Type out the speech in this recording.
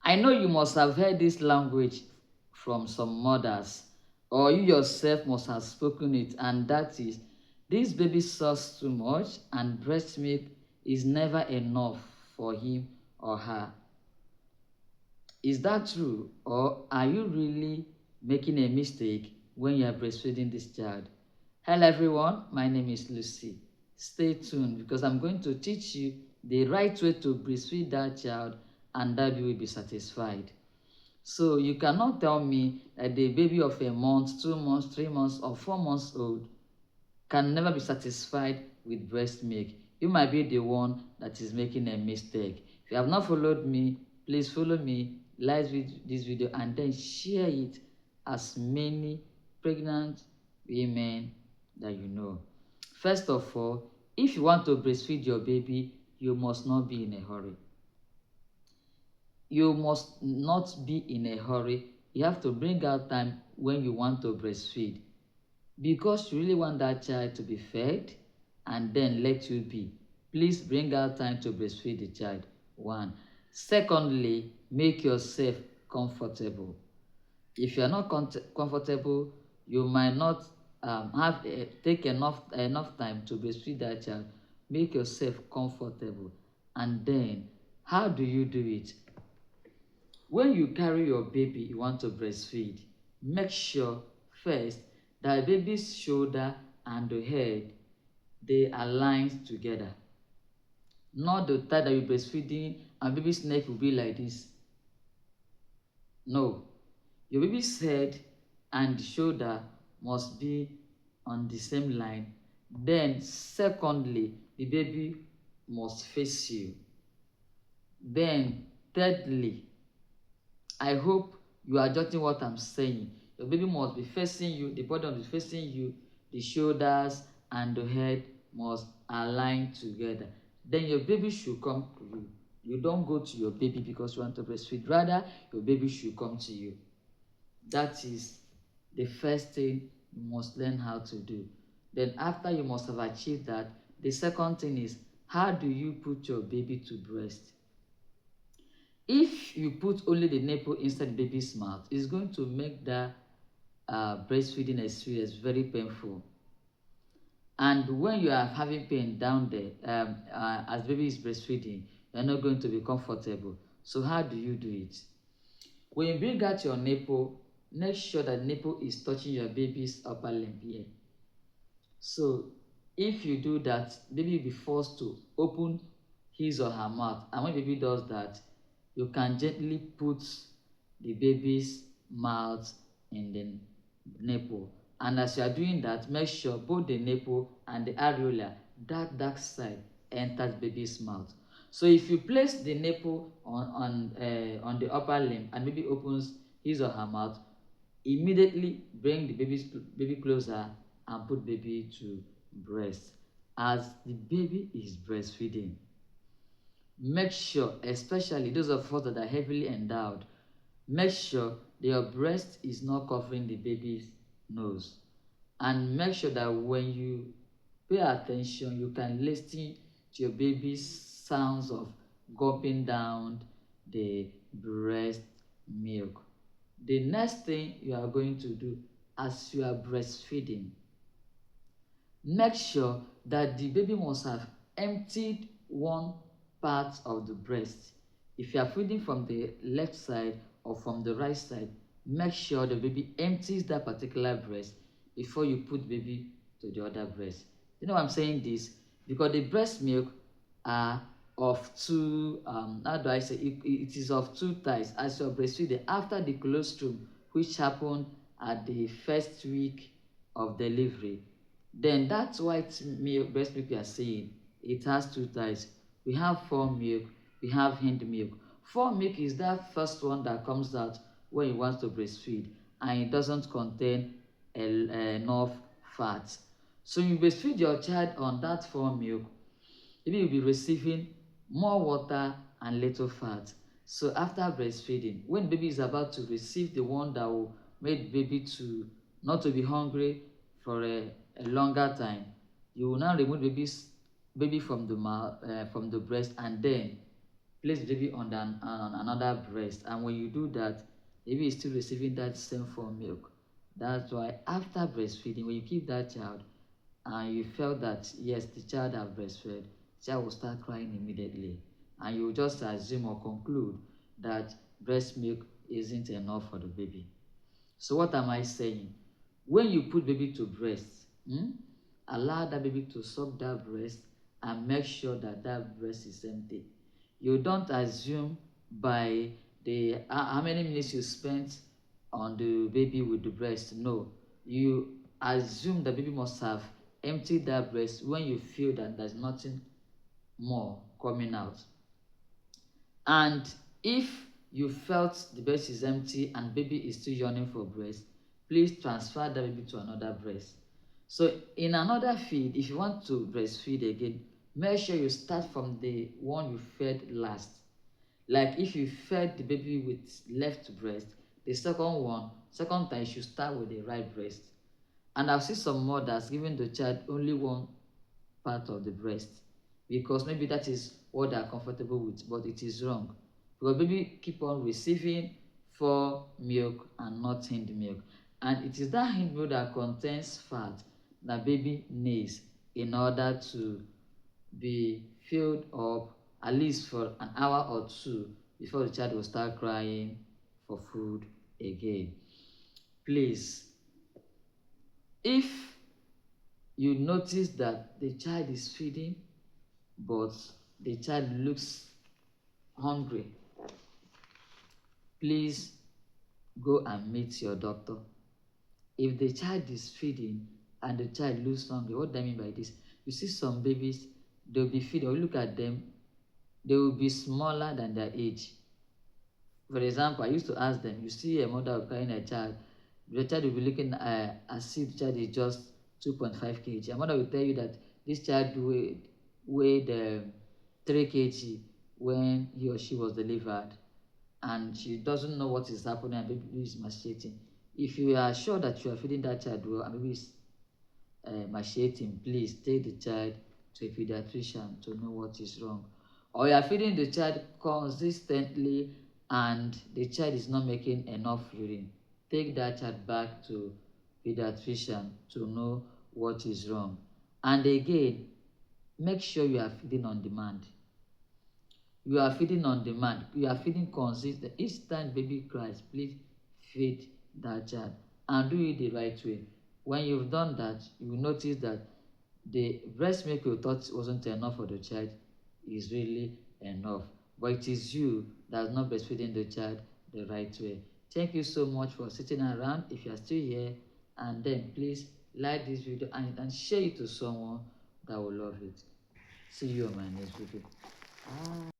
I know you must have heard this language from some mothers, or you yourself must have spoken it, and that is, this baby sucks too much and breast milk is never enough for him or her. Is that true, or are you really making a mistake when you are breastfeeding this child? Hello everyone, my name is Lucy. Stay tuned because I'm going to teach you the right way to breastfeed that child and that you will be satisfied. So you cannot tell me that the baby of a month, 2 months, 3 months, or 4 months old can never be satisfied with breast milk. You might be the one that is making a mistake. If you have not followed me, please follow me, like this video, and then share it as many pregnant women that you know. First of all, if you want to breastfeed your baby, you must not be in a hurry. You must not be in a hurry. You have to bring out time when you want to breastfeed, because you really want that child to be fed and then let you be. Please bring out time to breastfeed the child. One. Secondly, make yourself comfortable. If you are not comfortable, you might not take enough time to breastfeed that child. Make yourself comfortable. And then, how do you do it? When you carry your baby you want to breastfeed, make sure first that baby's shoulder and the head they align together. Not the time that you're breastfeeding and baby's neck will be like this. No, your baby's head and the shoulder must be on the same line. Then secondly, the baby must face you. Then thirdly, I hope you are judging what I'm saying. Your baby must be facing you, the body must be facing you, the shoulders and the head must align together. Then your baby should come to you. You don't go to your baby because you want to breastfeed. Rather, your baby should come to you. That is the first thing you must learn how to do. Then after you must have achieved that, the second thing is, how do you put your baby to breast? If you put only the nipple inside the baby's mouth, it's going to make that breastfeeding experience very painful. And when you are having pain down there, as baby is breastfeeding, you're not going to be comfortable. So how do you do it? When you bring out your nipple, make sure that nipple is touching your baby's upper limb here. So if you do that, baby will be forced to open his or her mouth. And when baby does that, you can gently put the baby's mouth in the nipple. And as you are doing that, make sure both the nipple and the areola, that dark side, enters baby's mouth. So if you place the nipple on the upper limb and baby opens his or her mouth, immediately bring the baby closer and put baby to breast. As the baby is breastfeeding, make sure, especially those of us that are heavily endowed, make sure that your breast is not covering the baby's nose. And make sure that when you pay attention, you can listen to your baby's sounds of gulping down the breast milk. The next thing you are going to do as you are breastfeeding, make sure that the baby must have emptied one part of the breast. If you are feeding from the left side or from the right side, make sure the baby empties that particular breast before you put baby to the other breast. You know why I'm saying this? Because the breast milk are of two, how do I say, it is of two types. As you're breastfeeding, after the colostrum, which happened at the first week of delivery, then that's white milk, breast milk you are saying, it has two types. We have fore milk, we have hind milk. Fore milk is that first one that comes out when you want to breastfeed, and it doesn't contain enough fat. So you breastfeed your child on that fore milk, maybe you'll be receiving more water and little fat. So after breastfeeding, when baby is about to receive the one that will make baby to not to be hungry for a longer time, you will now remove baby from the mouth, from the breast, and then place the baby on another breast, and when you do that, the baby is still receiving that same form milk. That's why after breastfeeding, when you give that child and you felt that yes, the child have breastfed, the child will start crying immediately, and you just assume or conclude that breast milk isn't enough for the baby. So what am I saying? When you put baby to breast, allow that baby to suck that breast and make sure that that breast is empty. You don't assume by the how many minutes you spent on the baby with the breast. No, you assume the baby must have emptied that breast when you feel that there's nothing more coming out. And if you felt the breast is empty and baby is still yearning for breast, please transfer the baby to another breast. So in another feed, if you want to breastfeed again, make sure you start from the one you fed last. Like if you fed the baby with left breast, the second time you should start with the right breast. And I've seen some mothers giving the child only one part of the breast because maybe that is what they are comfortable with, but it is wrong because baby keep on receiving for milk and not hind milk, and it is that hind milk that contains fat that baby needs in order to be filled up at least for an hour or two before the child will start crying for food again. Please, if you notice that the child is feeding but the child looks hungry, please go and meet your doctor. If the child is feeding and the child looks hungry, what do I mean by this? You see some babies, they'll be feeding, or look at them, they will be smaller than their age. For example, I used to ask them, you see a mother carrying a child, the child will be looking as if the child is just 2.5 kg. A mother will tell you that this child weighed 3 kg when he or she was delivered, and she doesn't know what is happening and baby is masticating. If you are sure that you are feeding that child well and baby is masticating, please take the child to a pediatrician to know what is wrong. Or you are feeding the child consistently and the child is not making enough urine, take that child back to pediatrician to know what is wrong. And again, make sure you are feeding on demand. You are feeding on demand. You are feeding consistent. Each time baby cries, please feed that child and do it the right way. When you've done that, you will notice that the breast milk you thought wasn't enough for the child is really enough. But it is you that's not breastfeeding the child the right way. Thank you so much for sitting around. If you are still here, and then please like this video and share it to someone that will love it. See you on my next video. Bye.